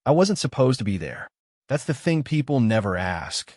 I wasn't supposed to be there. That's the thing people never ask.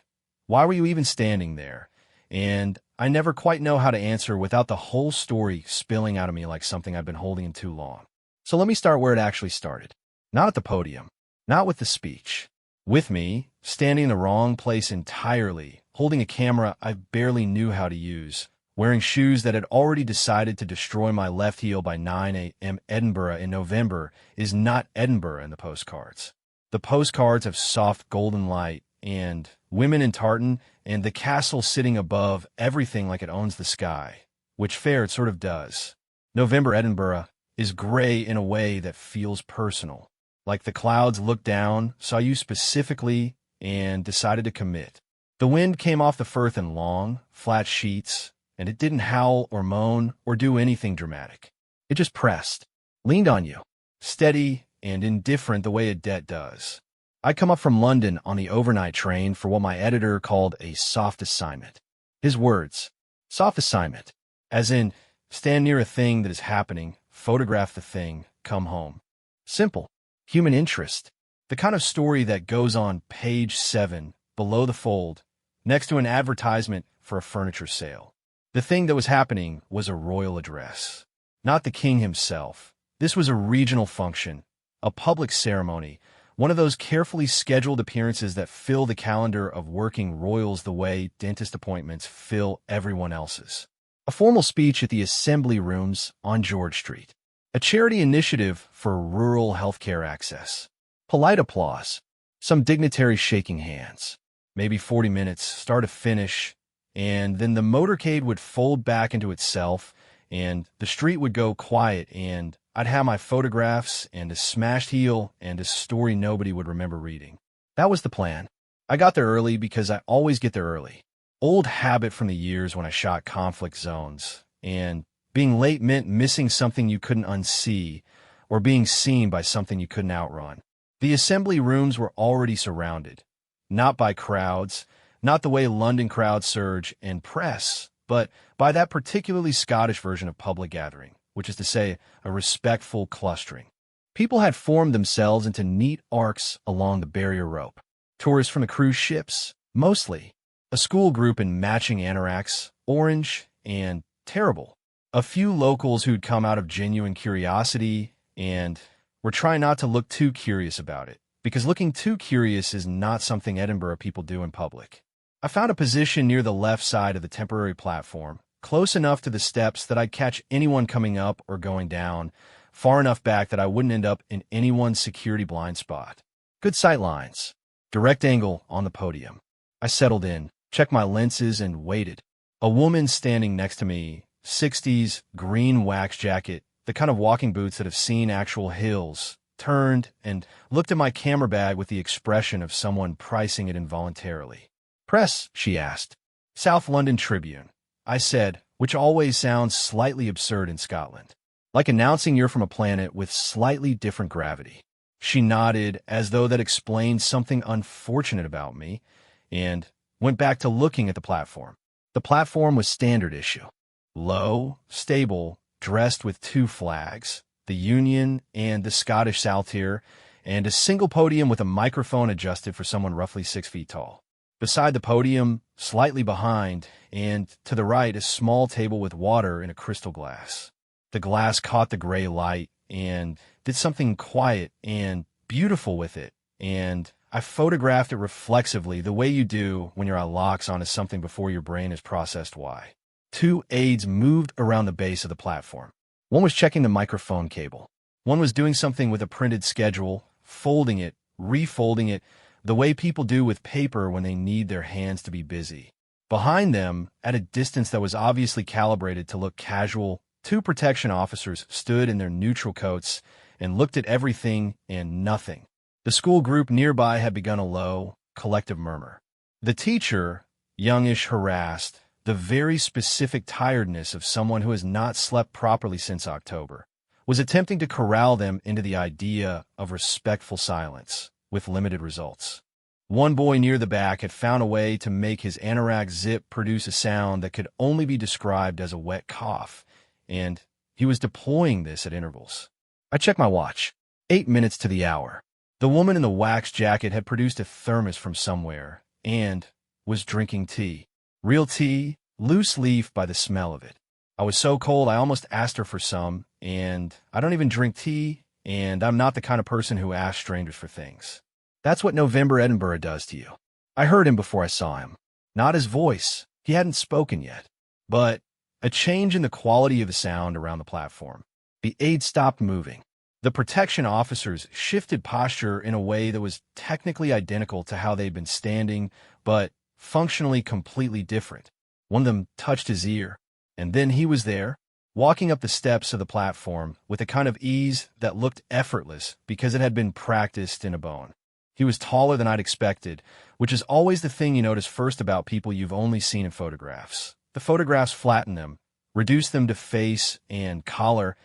Why were you even standing there? And I never quite know how to answer without the whole story spilling out of me like something I've been holding in too long. So let me start where it actually started. Not at the podium, not with the speech. With me, standing in the wrong place entirely, holding a camera I barely knew how to use, wearing shoes that had already decided to destroy my left heel by 9 a.m. Edinburgh in November is not Edinburgh in the postcards. The postcards have soft golden light and women in tartan and the castle sitting above everything like it owns the sky, which fair it sort of does. November Edinburgh is gray in a way that feels personal, like the clouds looked down, saw you specifically, and decided to commit. The wind came off the Firth in long, flat sheets, and it didn't howl or moan or do anything dramatic. It just pressed, leaned on you, steady and indifferent the way a debt does. I come up from London on the overnight train for what my editor called a soft assignment. His words, soft assignment, as in stand near a thing that is happening, photograph the thing, come home. Simple, human interest, the kind of story that goes on page 7, below the fold, next to an advertisement for a furniture sale. The thing that was happening was a royal address. Not the king himself. This was a regional function, a public ceremony, one of those carefully scheduled appearances that fill the calendar of working royals the way dentist appointments fill everyone else's. A formal speech at the Assembly Rooms on George Street. A charity initiative for rural healthcare access. Polite applause. Some dignitaries shaking hands. Maybe 40 minutes, start to finish, and then the motorcade would fold back into itself, and the street would go quiet, and I'd have my photographs and a smashed heel and a story nobody would remember reading. That was the plan. I got there early because I always get there early. Old habit from the years when I shot conflict zones, and being late meant missing something you couldn't unsee or being seen by something you couldn't outrun. The assembly rooms were already surrounded, not by crowds, not the way London crowds surge and press, but by that particularly Scottish version of public gathering, which is to say, a respectful clustering. People had formed themselves into neat arcs along the barrier rope. Tourists from the cruise ships, mostly. A school group in matching anoraks, orange and terrible. A few locals who'd come out of genuine curiosity and were trying not to look too curious about it, because looking too curious is not something Edinburgh people do in public. I found a position near the left side of the temporary platform, close enough to the steps that I'd catch anyone coming up or going down, far enough back that I wouldn't end up in anyone's security blind spot. Good sight lines. Direct angle on the podium. I settled in, checked my lenses, and waited. A woman standing next to me, 60s, green wax jacket, the kind of walking boots that have seen actual hills, turned and looked at my camera bag with the expression of someone pricing it involuntarily. Press, she asked. South London Tribune, I said, which always sounds slightly absurd in Scotland. Like announcing you're from a planet with slightly different gravity. She nodded as though that explained something unfortunate about me, and went back to looking at the platform. The platform was standard issue. Low, stable, dressed with 2 flags, the Union and the Scottish Saltire, and a single podium with a microphone adjusted for someone roughly 6 feet tall. Beside the podium, slightly behind, and to the right, a small table with water in a crystal glass. The glass caught the gray light and did something quiet and beautiful with it, and I photographed it reflexively the way you do when your eye locks onto something before your brain has processed why. 2 aides moved around the base of the platform. One was checking the microphone cable. One was doing something with a printed schedule, folding it, refolding it, the way people do with paper when they need their hands to be busy. Behind them, at a distance that was obviously calibrated to look casual, 2 protection officers stood in their neutral coats and looked at everything and nothing. The school group nearby had begun a low, collective murmur. The teacher, youngish, harassed, the very specific tiredness of someone who has not slept properly since October, was attempting to corral them into the idea of respectful silence, with limited results. One boy near the back had found a way to make his anorak zip produce a sound that could only be described as a wet cough, and he was deploying this at intervals. I checked my watch. 8 minutes to the hour. The woman in the wax jacket had produced a thermos from somewhere and was drinking tea. Real tea, loose leaf by the smell of it. I was so cold I almost asked her for some, and I don't even drink tea, and I'm not the kind of person who asks strangers for things. That's what November Edinburgh does to you. I heard him before I saw him. Not his voice. He hadn't spoken yet. But a change in the quality of the sound around the platform. The aide stopped moving. The protection officers shifted posture in a way that was technically identical to how they'd been standing, but functionally completely different. One of them touched his ear, and then he was there, walking up the steps of the platform with a kind of ease that looked effortless because it had been practiced in a bone. He was taller than I'd expected, which is always the thing you notice first about people you've only seen in photographs. The photographs flatten them, reduce them to face and collar,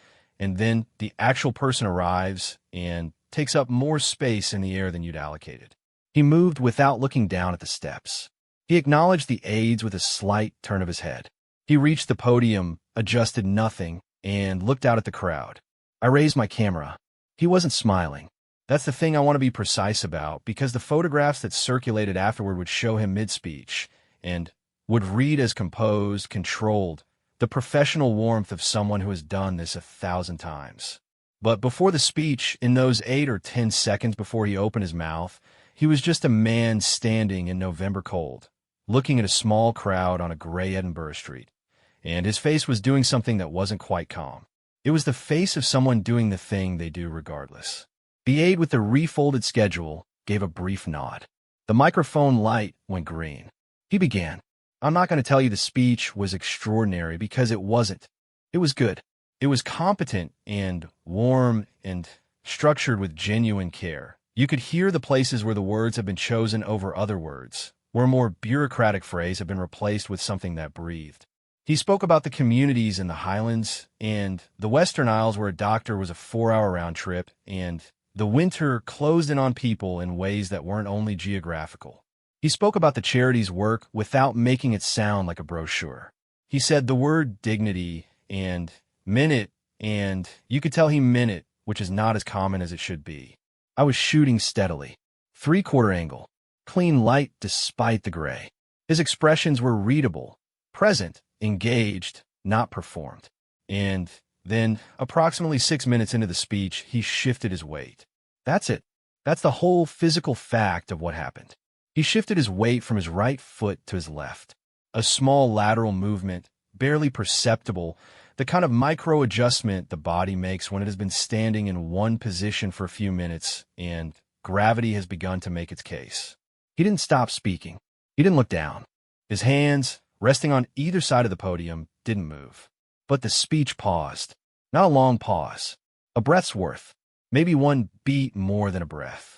and then the actual person arrives and takes up more space in the air than you'd allocated. He moved without looking down at the steps. He acknowledged the aides with a slight turn of his head. He reached the podium, adjusted nothing, and looked out at the crowd. I raised my camera. He wasn't smiling. That's the thing I want to be precise about, because the photographs that circulated afterward would show him mid-speech and would read as composed, controlled, the professional warmth of someone who has done this 1,000 times. But before the speech, in those 8 or 10 seconds before he opened his mouth, he was just a man standing in November cold, looking at a small crowd on a gray Edinburgh street, and his face was doing something that wasn't quite calm. It was the face of someone doing the thing they do regardless. The aide with the refolded schedule gave a brief nod. The microphone light went green. He began. I'm not going to tell you the speech was extraordinary because it wasn't. It was good. It was competent and warm and structured with genuine care. You could hear the places where the words had been chosen over other words, where a more bureaucratic phrase had been replaced with something that breathed. He spoke about the communities in the Highlands and the Western Isles where a doctor was a 4-hour round trip, and the winter closed in on people in ways that weren't only geographical. He spoke about the charity's work without making it sound like a brochure. He said the word dignity and meant it, and you could tell he meant it, which is not as common as it should be. I was shooting steadily. 3/4 angle. Clean light despite the gray. His expressions were readable, present, engaged, not performed. And then, approximately 6 minutes into the speech, he shifted his weight. That's it. That's the whole physical fact of what happened. He shifted his weight from his right foot to his left. A small lateral movement, barely perceptible, the kind of micro-adjustment the body makes when it has been standing in one position for a few minutes and gravity has begun to make its case. He didn't stop speaking. He didn't look down. His hands, resting on either side of the podium, didn't move. But the speech paused. Not a long pause. A breath's worth. Maybe one beat more than a breath.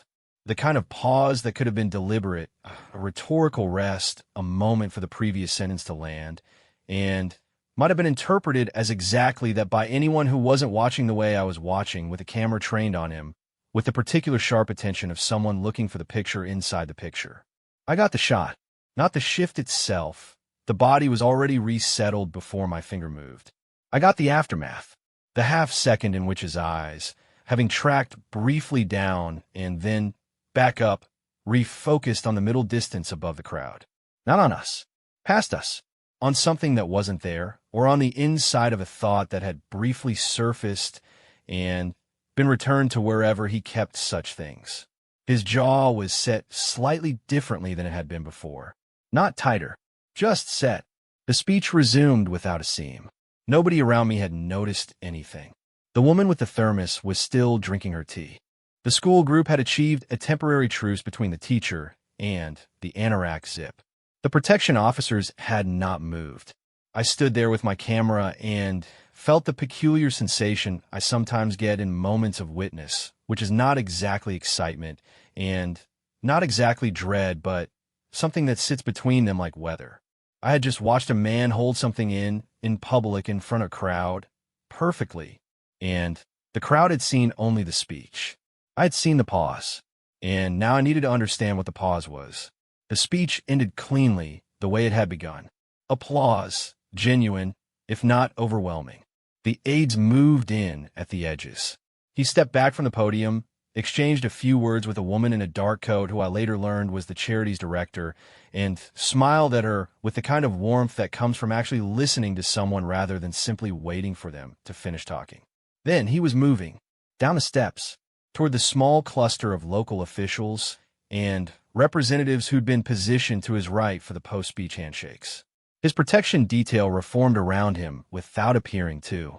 The kind of pause that could have been deliberate, a rhetorical rest, a moment for the previous sentence to land, and might have been interpreted as exactly that by anyone who wasn't watching the way I was watching, with a camera trained on him, with the particular sharp attention of someone looking for the picture inside the picture. I got the shot, not the shift itself. The body was already resettled before my finger moved. I got the aftermath, the half second in which his eyes, having tracked briefly down and then back up, refocused on the middle distance above the crowd. Not on us, past us, on something that wasn't there, or on the inside of a thought that had briefly surfaced and been returned to wherever he kept such things. His jaw was set slightly differently than it had been before. Not tighter, just set. The speech resumed without a seam. Nobody around me had noticed anything. The woman with the thermos was still drinking her tea. The school group had achieved a temporary truce between the teacher and the anorak zip. The protection officers had not moved. I stood there with my camera and felt the peculiar sensation I sometimes get in moments of witness, which is not exactly excitement and not exactly dread, but something that sits between them like weather. I had just watched a man hold something in public in front of a crowd, perfectly, and the crowd had seen only the speech. I had seen the pause, and now I needed to understand what the pause was. The speech ended cleanly, the way it had begun. Applause, genuine, if not overwhelming. The aides moved in at the edges. He stepped back from the podium, exchanged a few words with a woman in a dark coat who I later learned was the charity's director, and smiled at her with the kind of warmth that comes from actually listening to someone rather than simply waiting for them to finish talking. Then he was moving down the steps toward the small cluster of local officials and representatives who'd been positioned to his right for the post-speech handshakes. His protection detail reformed around him without appearing to.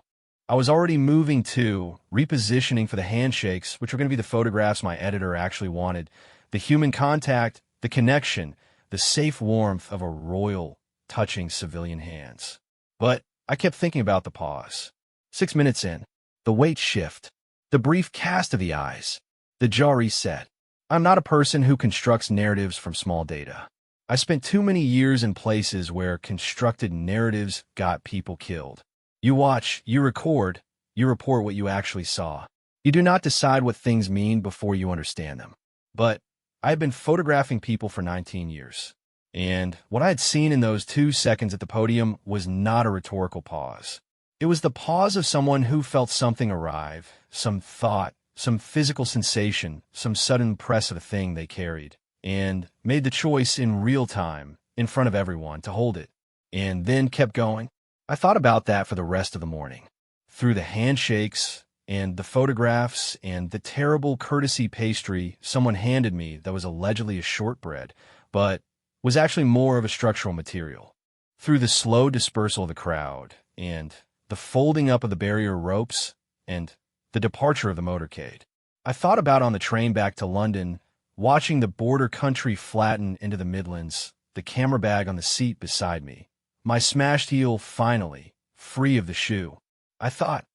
I was already moving to, repositioning for the handshakes, which were going to be the photographs my editor actually wanted, the human contact, the connection, the safe warmth of a royal, touching civilian hands. But I kept thinking about the pause. 6 minutes in, the weight shift, the brief cast of the eyes, the jaw reset. I'm not a person who constructs narratives from small data. I spent too many years in places where constructed narratives got people killed. You watch, you record, you report what you actually saw. You do not decide what things mean before you understand them. But I had been photographing people for 19 years, and what I had seen in those 2 seconds at the podium was not a rhetorical pause. It was the pause of someone who felt something arrive, some thought, some physical sensation, some sudden press of a thing they carried, and made the choice in real time, in front of everyone, to hold it, and then kept going. I thought about that for the rest of the morning, through the handshakes and the photographs and the terrible courtesy pastry someone handed me that was allegedly a shortbread, but was actually more of a structural material, through the slow dispersal of the crowd and the folding up of the barrier ropes and the departure of the motorcade. I thought about on the train back to London, watching the border country flatten into the Midlands, the camera bag on the seat beside me, my smashed heel finally free of the shoe. I thought,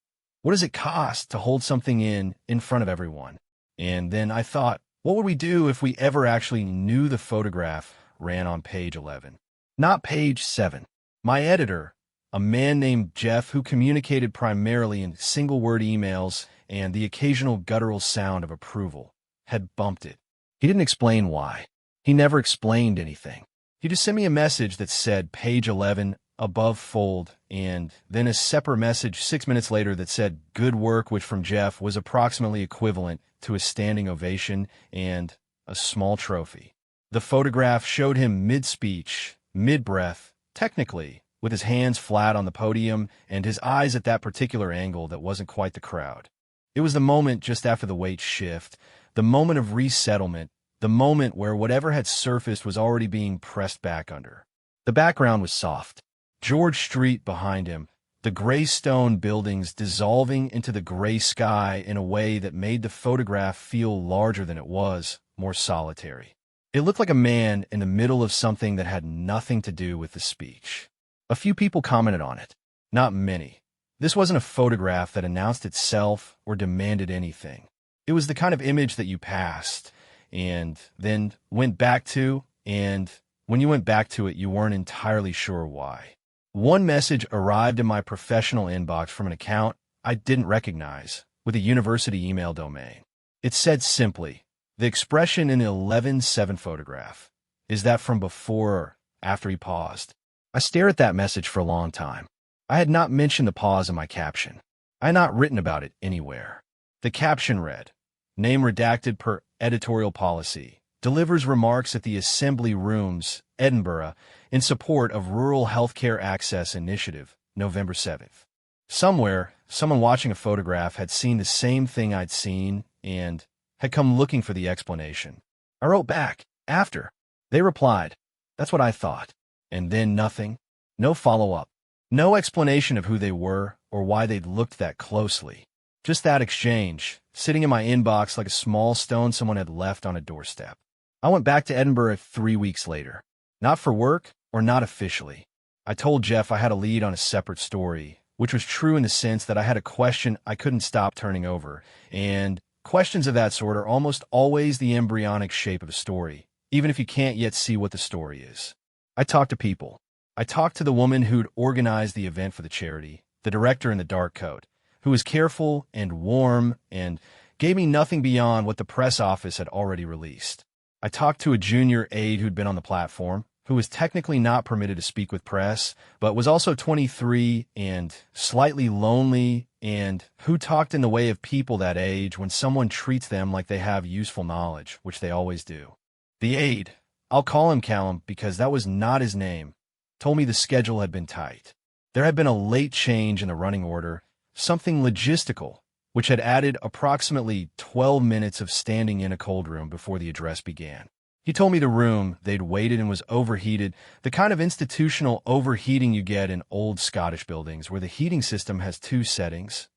what does it cost to hold something in front of everyone? And then I thought, what would we do if we ever actually knew the photograph ran on page 11, not page 7? My editor, a man named Jeff who communicated primarily in single-word emails and the occasional guttural sound of approval, had bumped it. He didn't explain why. He never explained anything. He just sent me a message that said page 11, above fold, and then a separate message 6 minutes later that said good work, which from Jeff was approximately equivalent to a standing ovation and a small trophy. The photograph showed him mid-speech, mid-breath, technically, with his hands flat on the podium and his eyes at that particular angle that wasn't quite the crowd. It was the moment just after the weight shift, the moment of resettlement, the moment where whatever had surfaced was already being pressed back under. The background was soft. George Street behind him, the gray stone buildings dissolving into the gray sky in a way that made the photograph feel larger than it was, more solitary. It looked like a man in the middle of something that had nothing to do with the speech. A few people commented on it. Not many. This wasn't a photograph that announced itself or demanded anything. It was the kind of image that you passed and then went back to, and when you went back to it, you weren't entirely sure why. One message arrived in my professional inbox from an account I didn't recognize, with a university email domain. It said simply, the expression in the 11/7 photograph, is that from before or after he paused? I stared at that message for a long time. I had not mentioned the pause in my caption. I had not written about it anywhere. The caption read, name redacted per editorial policy, delivers remarks at the Assembly Rooms, Edinburgh, in support of Rural Healthcare Access Initiative, November 7th. Somewhere, someone watching a photograph had seen the same thing I'd seen and had come looking for the explanation. I wrote back, after. They replied, that's what I thought. And then nothing. No follow-up. No explanation of who they were or why they'd looked that closely. Just that exchange, sitting in my inbox like a small stone someone had left on a doorstep. I went back to Edinburgh 3 weeks later. Not for work or not officially. I told Jeff I had a lead on a separate story, which was true in the sense that I had a question I couldn't stop turning over, and questions of that sort are almost always the embryonic shape of a story, even if you can't yet see what the story is. I talked to people. I talked to the woman who'd organized the event for the charity, the director in the dark coat, who was careful and warm and gave me nothing beyond what the press office had already released. I talked to a junior aide who'd been on the platform, who was technically not permitted to speak with press, but was also 23 and slightly lonely And who talked in the way of people that age when someone treats them like they have useful knowledge, which they always do? The aide, I'll call him Callum because that was not his name, told me the schedule had been tight. There had been a late change in the running order, something logistical, which had added approximately 12 minutes of standing in a cold room before the address began. He told me the room they'd waited in was overheated, the kind of institutional overheating you get in old Scottish buildings where the heating system has two settings,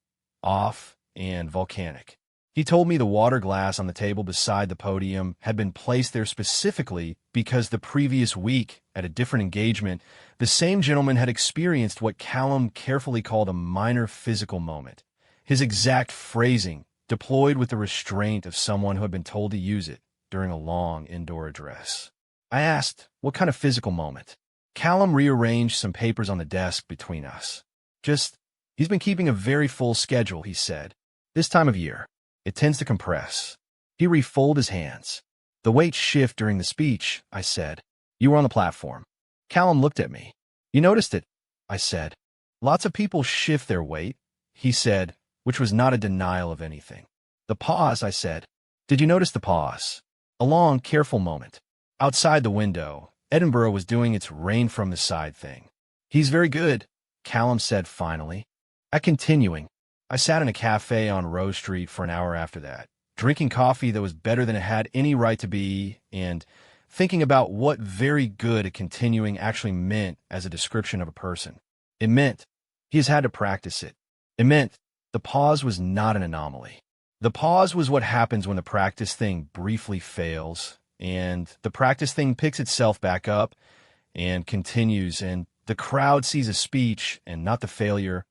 off and volcanic. He told me the water glass on the table beside the podium had been placed there specifically because the previous week, at a different engagement, the same gentleman had experienced what Callum carefully called a minor physical moment. His exact phrasing, deployed with the restraint of someone who had been told to use it during a long indoor address. I asked, what kind of physical moment? Callum rearranged some papers on the desk between us. He's been keeping a very full schedule, he said. This time of year, it tends to compress. He refolded his hands. The weights shift during the speech, I said. You were on the platform. Callum looked at me. You noticed it, I said. Lots of people shift their weight, he said, which was not a denial of anything. The pause, I said. Did you notice the pause? A long, careful moment. Outside the window, Edinburgh was doing its rain from the side thing. He's very good, Callum said finally. Continuing, I sat in a cafe on Rose Street for an hour after that, drinking coffee that was better than it had any right to be, and thinking about what very good at continuing actually meant as a description of a person. It meant he has had to practice it. It meant the pause was not an anomaly. The pause was what happens when the practice thing briefly fails, and the practice thing picks itself back up and continues, and the crowd sees a speech and not the failure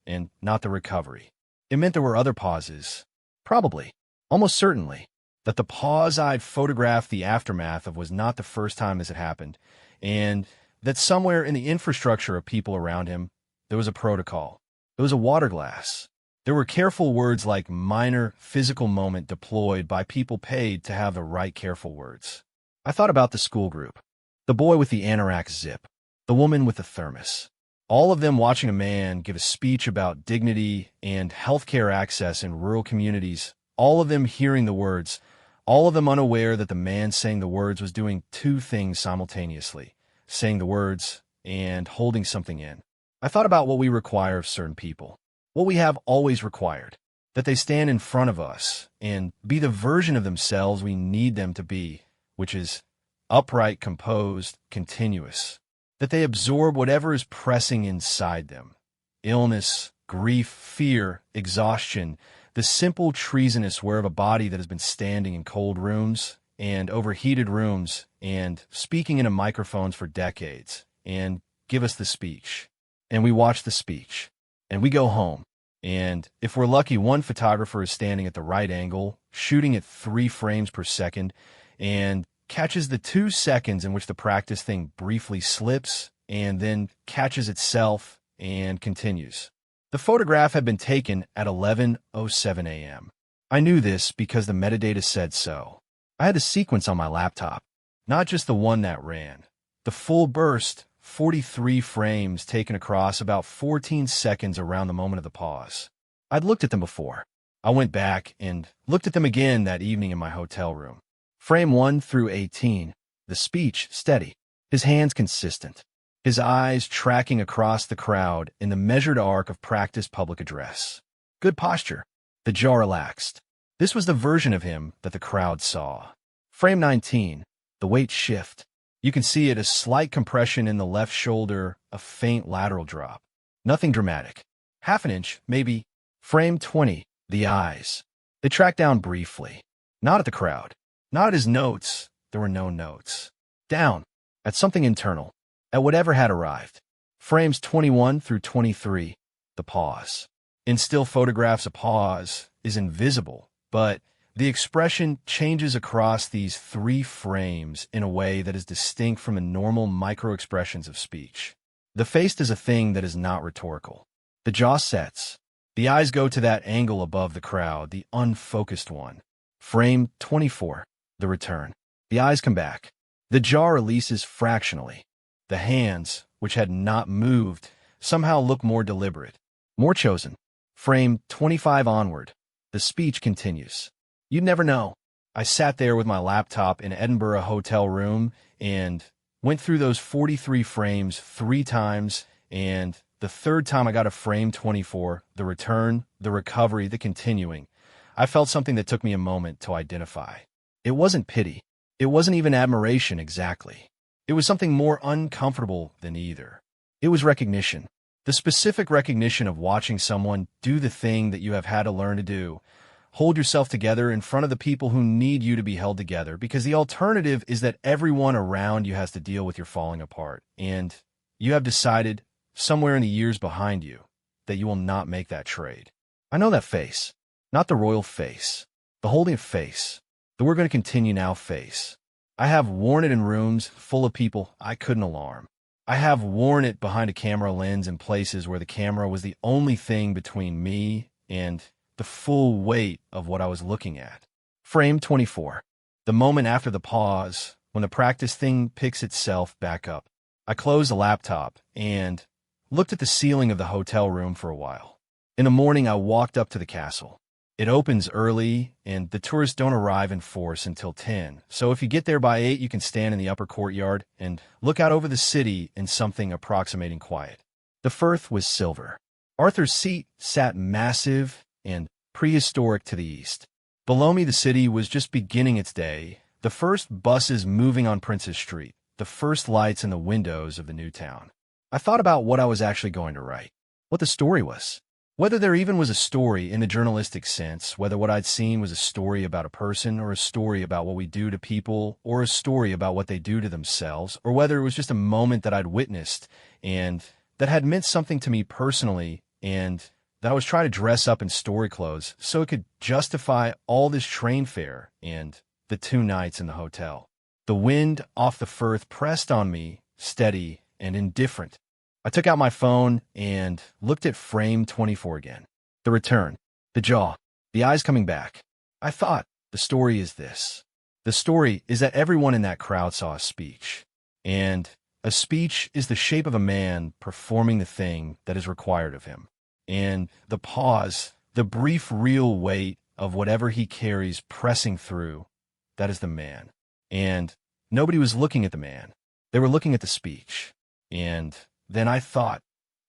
and not the recovery. It meant there were other pauses, probably, almost certainly, that the pause I'd photographed the aftermath of was not the first time this had happened, and that somewhere in the infrastructure of people around him, there was a protocol. There was a water glass. There were careful words like minor physical moment deployed by people paid to have the right careful words. I thought about the school group, the boy with the anorak zip, the woman with the thermos, all of them watching a man give a speech about dignity and healthcare access in rural communities, all of them hearing the words, all of them unaware that the man saying the words was doing two things simultaneously, saying the words and holding something in. I thought about what we require of certain people. What we have always required, that they stand in front of us and be the version of themselves we need them to be, which is upright, composed, continuous, that they absorb whatever is pressing inside them, illness, grief, fear, exhaustion, the simple treasonous wear of a body that has been standing in cold rooms and overheated rooms and speaking into microphones for decades, and give us the speech. And we watch the speech. And we go home, and if we're lucky, one photographer is standing at the right angle, shooting at 3 frames per second, and catches the 2 seconds in which the practice thing briefly slips, and then catches itself and continues. The photograph had been taken at 11:07 a.m. I knew this because the metadata said so. I had the sequence on my laptop, not just the one that ran. The full burst, 43 frames taken across about 14 seconds around the moment of the pause. I'd looked at them before. I went back and looked at them again that evening in my hotel room. Frame 1 through 18, the speech steady, his hands consistent, his eyes tracking across the crowd in the measured arc of practice public address. Good posture, the jaw relaxed. This was the version of him that the crowd saw. Frame 19, the weight shift. You can see it, a slight compression in the left shoulder, a faint lateral drop. Nothing dramatic. Half an inch, maybe. Frame 20, the eyes. They tracked down briefly. Not at the crowd. Not at his notes. There were no notes. Down. At something internal. At whatever had arrived. Frames 21 through 23, the pause. In still photographs, a pause is invisible, but the expression changes across these 3 frames in a way that is distinct from the normal micro-expressions of speech. The face is a thing that is not rhetorical. The jaw sets. The eyes go to that angle above the crowd, the unfocused one. Frame 24, the return. The eyes come back. The jaw releases fractionally. The hands, which had not moved, somehow look more deliberate, more chosen. Frame 25 onward. The speech continues. You'd never know. I sat there with my laptop in Edinburgh hotel room and went through those 43 frames 3 times, and the third time I got a frame 24, the return, the recovery, the continuing. I felt something that took me a moment to identify. It wasn't pity. It wasn't even admiration exactly. It was something more uncomfortable than either. It was recognition. The specific recognition of watching someone do the thing that you have had to learn to do. Hold yourself together in front of the people who need you to be held together, because the alternative is that everyone around you has to deal with your falling apart, and you have decided, somewhere in the years behind you, that you will not make that trade. I know that face. Not the royal face. The holding face. The we're going to continue now face. I have worn it in rooms full of people I couldn't alarm. I have worn it behind a camera lens in places where the camera was the only thing between me and the full weight of what I was looking at. Frame 24. The moment after the pause, when the practice thing picks itself back up. I closed the laptop and looked at the ceiling of the hotel room for a while. In the morning, I walked up to the castle. It opens early, and the tourists don't arrive in force until 10. So if you get there by 8, you can stand in the upper courtyard and look out over the city in something approximating quiet. The Firth was silver. Arthur's Seat sat massive and prehistoric to the east. Below me, the city was just beginning its day, the first buses moving on Prince's Street, the first lights in the windows of the new town. I thought about what I was actually going to write, what the story was. Whether there even was a story in the journalistic sense, whether what I'd seen was a story about a person or a story about what we do to people or a story about what they do to themselves, or whether it was just a moment that I'd witnessed and that had meant something to me personally and that I was trying to dress up in story clothes so it could justify all this train fare and the 2 nights in the hotel. The wind off the Firth pressed on me, steady and indifferent. I took out my phone and looked at frame 24 again. The return, the jaw, the eyes coming back. I thought, the story is this. The story is that everyone in that crowd saw a speech. And a speech is the shape of a man performing the thing that is required of him. And the pause, the brief real weight of whatever he carries pressing through, that is the man. And nobody was looking at the man. They were looking at the speech. And then I thought,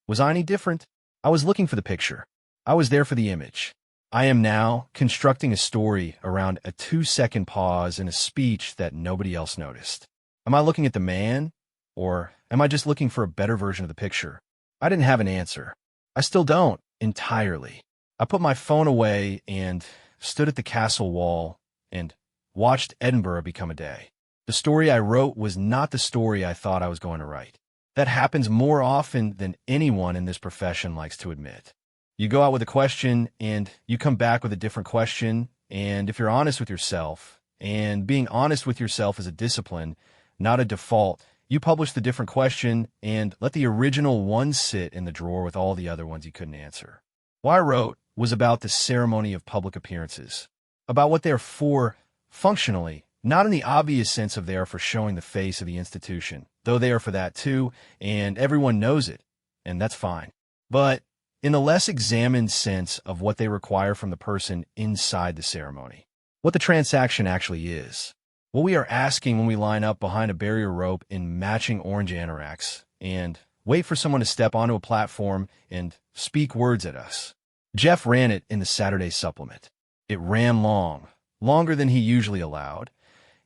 was I any different? I was looking for the picture. I was there for the image. I am now constructing a story around a 2-second pause in a speech that nobody else noticed. Am I looking at the man, or am I just looking for a better version of the picture? I didn't have an answer. I still don't, entirely. I put my phone away and stood at the castle wall and watched Edinburgh become a day. The story I wrote was not the story I thought I was going to write. That happens more often than anyone in this profession likes to admit. You go out with a question, and you come back with a different question, and if you're honest with yourself, and being honest with yourself is a discipline, not a default, you publish the different question and let the original one sit in the drawer with all the other ones you couldn't answer. What I wrote was about the ceremony of public appearances, about what they're for functionally, not in the obvious sense of they are for showing the face of the institution, though they are for that too, and everyone knows it, and that's fine. But in the less examined sense of what they require from the person inside the ceremony, what the transaction actually is, what we are asking when we line up behind a barrier rope in matching orange anoraks and wait for someone to step onto a platform and speak words at us. Jeff ran it in the Saturday supplement. It ran long, longer than he usually allowed,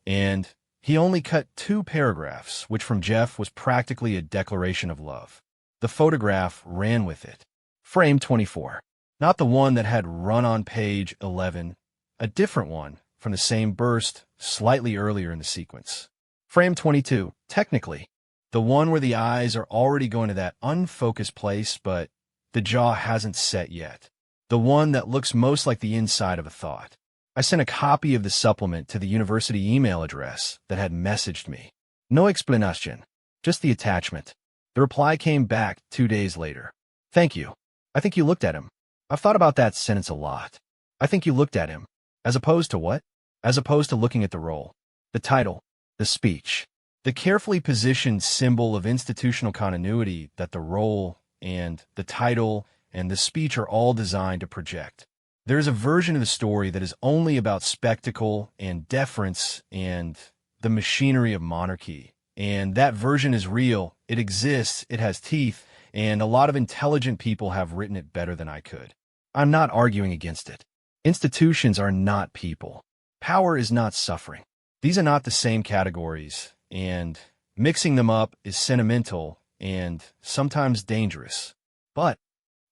and he only cut 2 paragraphs, which from Jeff was practically a declaration of love. The photograph ran with it. Frame 24. Not the one that had run on page 11, a different one from the same burst slightly earlier in the sequence. Frame 22. Technically, the one where the eyes are already going to that unfocused place, but the jaw hasn't set yet. The one that looks most like the inside of a thought. I sent a copy of the supplement to the university email address that had messaged me. No explanation, just the attachment. The reply came back 2 days later. Thank you. I think you looked at him. I've thought about that sentence a lot. I think you looked at him. As opposed to what? As opposed to looking at the role, the title, the speech, the carefully positioned symbol of institutional continuity that the role and the title and the speech are all designed to project. There is a version of the story that is only about spectacle and deference and the machinery of monarchy. And that version is real. It exists. It has teeth. And a lot of intelligent people have written it better than I could. I'm not arguing against it. Institutions are not people. Power is not suffering. These are not the same categories, and mixing them up is sentimental and sometimes dangerous. But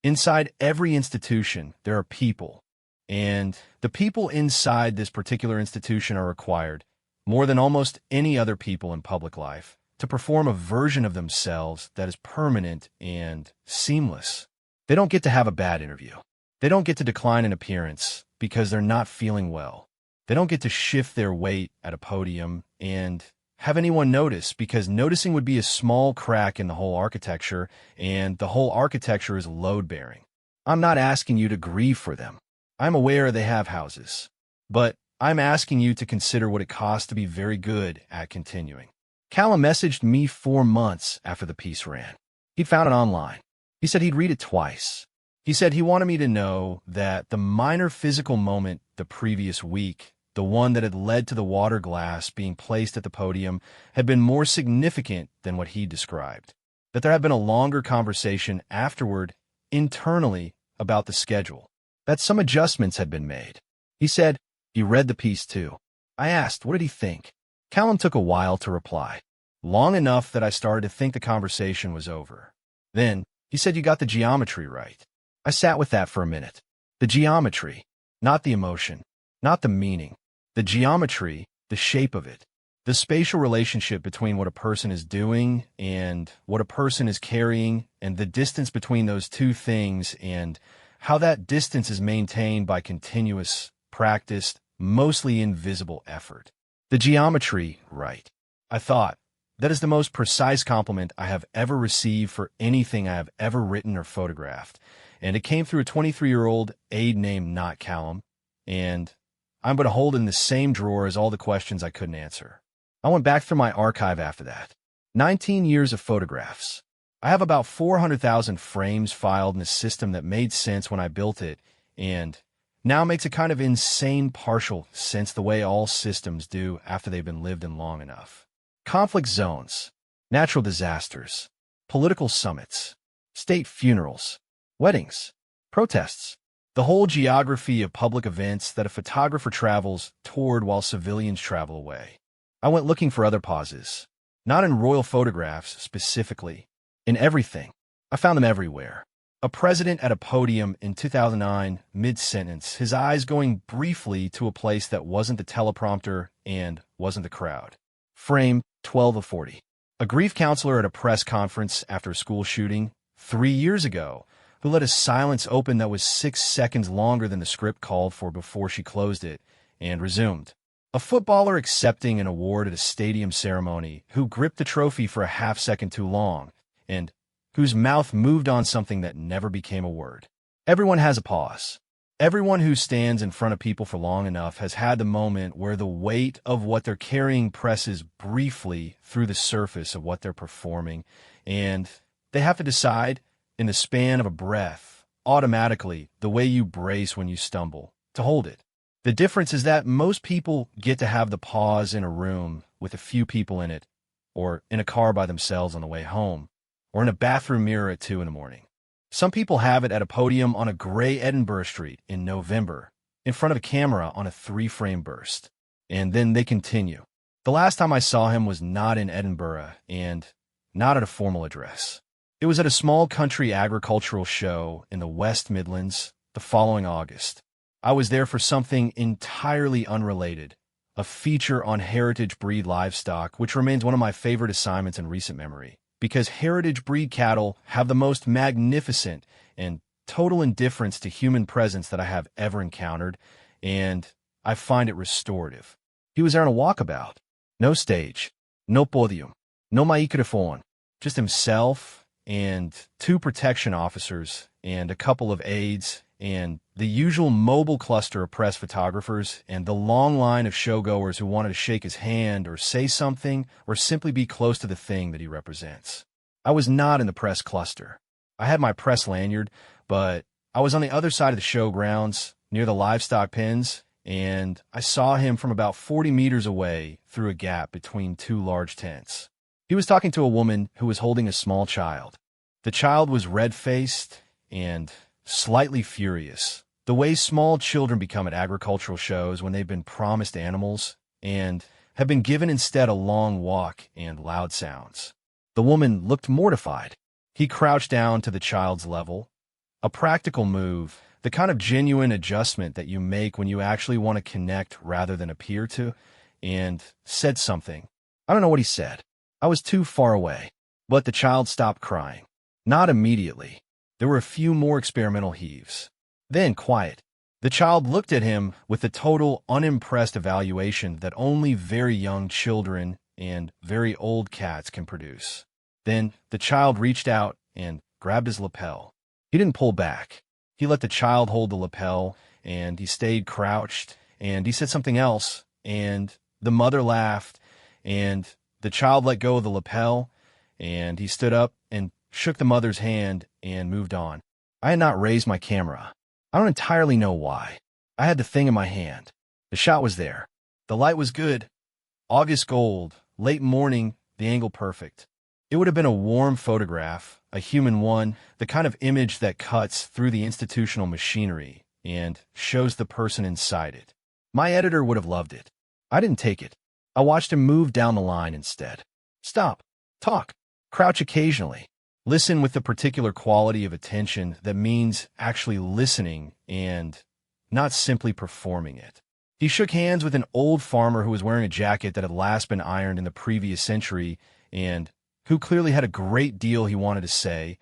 inside every institution, there are people, and the people inside this particular institution are required, more than almost any other people in public life, to perform a version of themselves that is permanent and seamless. They don't get to have a bad interview. They don't get to decline in appearance because they're not feeling well. They don't get to shift their weight at a podium and have anyone notice, because noticing would be a small crack in the whole architecture, and the whole architecture is load-bearing. I'm not asking you to grieve for them. I'm aware they have houses. But I'm asking you to consider what it costs to be very good at continuing. Callum messaged me 4 months after the piece ran. He'd found it online. He said he'd read it twice. He said he wanted me to know that the minor physical moment the previous week, the one that had led to the water glass being placed at the podium, had been more significant than what he described. That there had been a longer conversation afterward, internally, about the schedule. That some adjustments had been made. He said he read the piece too. I asked, what did he think? Callum took a while to reply. Long enough that I started to think the conversation was over. Then, he said, you got the geometry right. I sat with that for a minute. The geometry, not the emotion, not the meaning. The geometry, the shape of it. The spatial relationship between what a person is doing and what a person is carrying, and the distance between those two things, and how that distance is maintained by continuous, practiced, mostly invisible effort. The geometry, right. I thought, that is the most precise compliment I have ever received for anything I have ever written or photographed. And it came through a 23-year-old aide named Not Callum, and I'm going to hold in the same drawer as all the questions I couldn't answer. I went back through my archive after that. 19 years of photographs. I have about 400,000 frames filed in a system that made sense when I built it, and now makes a kind of insane partial sense the way all systems do after they've been lived in long enough. Conflict zones, natural disasters, political summits, state funerals, weddings, protests, the whole geography of public events that a photographer travels toward while civilians travel away. I went looking for other pauses, not in royal photographs specifically, in everything. I found them everywhere. A president at a podium in 2009, mid-sentence, his eyes going briefly to a place that wasn't the teleprompter and wasn't the crowd. Frame 12 of 40. A grief counselor at a press conference after a school shooting 3 years ago, who let a silence open that was 6 seconds longer than the script called for before she closed it and resumed. A footballer accepting an award at a stadium ceremony who gripped the trophy for a half second too long and whose mouth moved on something that never became a word. Everyone has a pause. Everyone who stands in front of people for long enough has had the moment where the weight of what they're carrying presses briefly through the surface of what they're performing, and they have to decide, in the span of a breath, automatically, the way you brace when you stumble, to hold it. The difference is that most people get to have the pause in a room with a few people in it, or in a car by themselves on the way home, or in a bathroom mirror at 2 in the morning. Some people have it at a podium on a gray Edinburgh street in November, in front of a camera on a 3-frame burst. And then they continue. The last time I saw him was not in Edinburgh and not at a formal address. It was at a small country agricultural show in the West Midlands the following August. I was there for something entirely unrelated, a feature on heritage breed livestock, which remains one of my favorite assignments in recent memory, because heritage breed cattle have the most magnificent and total indifference to human presence that I have ever encountered, and I find it restorative. He was there on a walkabout. No stage, no podium, no microphone, just himself and 2 protection officers and a couple of aides and the usual mobile cluster of press photographers and the long line of showgoers who wanted to shake his hand or say something or simply be close to the thing that he represents. I was not in the press cluster. I had my press lanyard, but I was on the other side of the show grounds near the livestock pens, and I saw him from about 40 meters away through a gap between two large tents. He was talking to a woman who was holding a small child. The child was red-faced and slightly furious, the way small children become at agricultural shows when they've been promised animals and have been given instead a long walk and loud sounds. The woman looked mortified. He crouched down to the child's level, a practical move, the kind of genuine adjustment that you make when you actually want to connect rather than appear to, and said something. I don't know what he said. I was too far away, but the child stopped crying. Not immediately. There were a few more experimental heaves. Then quiet. The child looked at him with the total unimpressed evaluation that only very young children and very old cats can produce. Then the child reached out and grabbed his lapel. He didn't pull back. He let the child hold the lapel, and he stayed crouched, and he said something else, and the mother laughed, and the child let go of the lapel, and he stood up and shook the mother's hand and moved on. I had not raised my camera. I don't entirely know why. I had the thing in my hand. The shot was there. The light was good. August gold, late morning, the angle perfect. It would have been a warm photograph, a human one, the kind of image that cuts through the institutional machinery and shows the person inside it. My editor would have loved it. I didn't take it. I watched him move down the line instead. Stop. Talk. Crouch occasionally. Listen with the particular quality of attention that means actually listening and not simply performing it. He shook hands with an old farmer who was wearing a jacket that had last been ironed in the previous century and who clearly had a great deal he wanted to say,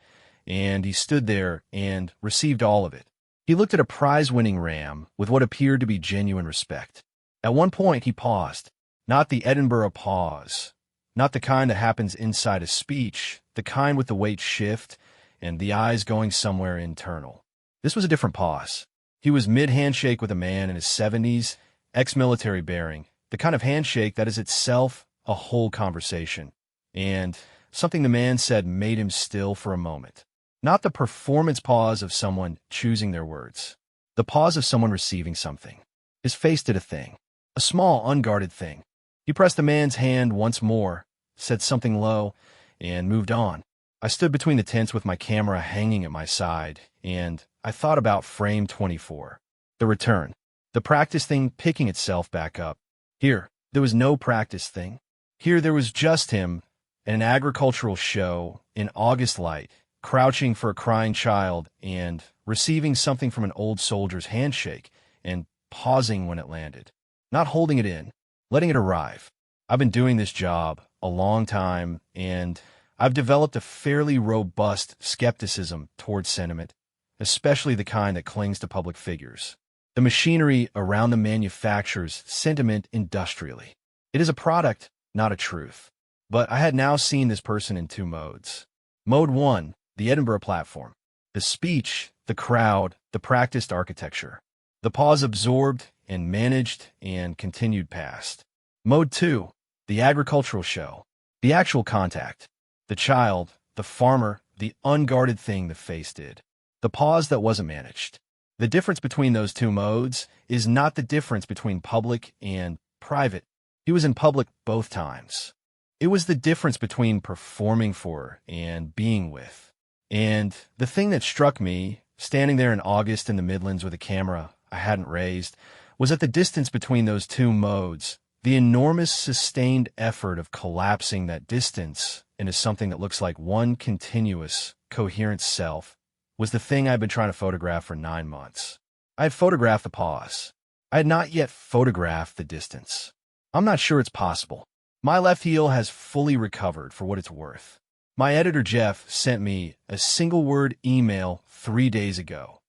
and he stood there and received all of it. He looked at a prize-winning ram with what appeared to be genuine respect. At one point he paused, not the Edinburgh pause, not the kind that happens inside a speech, the kind with the weight shift and the eyes going somewhere internal. This was a different pause. He was mid-handshake with a man in his 70s, ex-military bearing, the kind of handshake that is itself a whole conversation. And something the man said made him still for a moment. Not the performance pause of someone choosing their words. The pause of someone receiving something. His face did a thing. A small, unguarded thing. He pressed the man's hand once more, said something low, and moved on. I stood between the tents with my camera hanging at my side, and I thought about frame 24. The return. The practice thing picking itself back up. Here, there was no practice thing. Here there was just him at an agricultural show in August light, crouching for a crying child and receiving something from an old soldier's handshake and pausing when it landed. Not holding it in, letting it arrive. I've been doing this job a long time, and I've developed a fairly robust skepticism towards sentiment, especially the kind that clings to public figures. The machinery around the manufactures sentiment industrially. It is a product, not a truth. But I had now seen this person in two modes. Mode 1, the Edinburgh platform. The speech, the crowd, the practiced architecture. The pause absorbed and managed and continued past. Mode 2, the agricultural show. The actual contact. The child, the farmer, the unguarded thing the face did. The pause that wasn't managed. The difference between those two modes is not the difference between public and private. He was in public both times. It was the difference between performing for and being with. And the thing that struck me, standing there in August in the Midlands with a camera I hadn't raised, was that the distance between those two modes, the enormous sustained effort of collapsing that distance into something that looks like one continuous, coherent self, was the thing I'd been trying to photograph for 9 months. I had photographed the pause. I had not yet photographed the distance. I'm not sure it's possible. My left heel has fully recovered for what it's worth. My editor Jeff sent me a single-word email 3 days ago.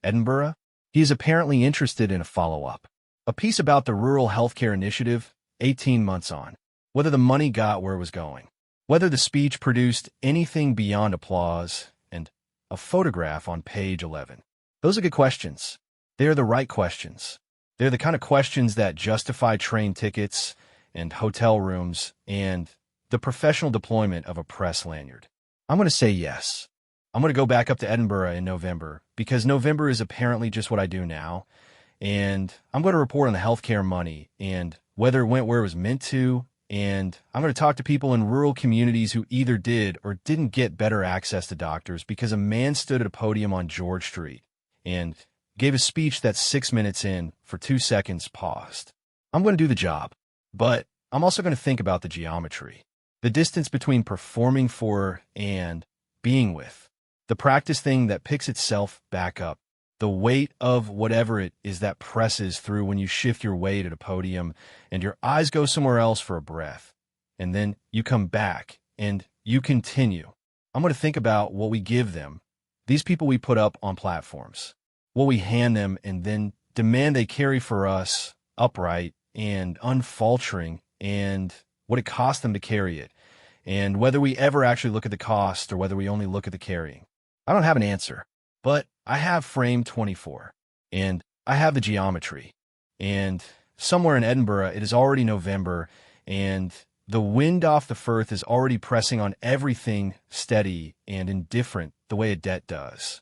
Edinburgh? He is apparently interested in a follow-up. A piece about the Rural Healthcare Initiative, 18 months on. Whether the money got where it was going. Whether the speech produced anything beyond applause, and a photograph on page 11. Those are good questions. They're the right questions. They're the kind of questions that justify train tickets and hotel rooms and the professional deployment of a press lanyard. I'm going to say yes. I'm going to go back up to Edinburgh in November because November is apparently just what I do now. And I'm going to report on the healthcare money and whether it went where it was meant to. And I'm going to talk to people in rural communities who either did or didn't get better access to doctors because a man stood at a podium on George Street and gave a speech that 6 minutes in, for 2 seconds, paused. I'm going to do the job, but I'm also going to think about the geometry, the distance between performing for and being with, the practice thing that picks itself back up, the weight of whatever it is that presses through when you shift your weight at a podium and your eyes go somewhere else for a breath, and then you come back and you continue. I'm going to think about what we give them, these people we put up on platforms, what we hand them and then demand they carry for us upright and unfaltering, and what it costs them to carry it, and whether we ever actually look at the cost or whether we only look at the carrying. I don't have an answer, but I have frame 24, and I have the geometry. And somewhere in Edinburgh, it is already November, and the wind off the firth is already pressing on everything steady and indifferent the way a debt does.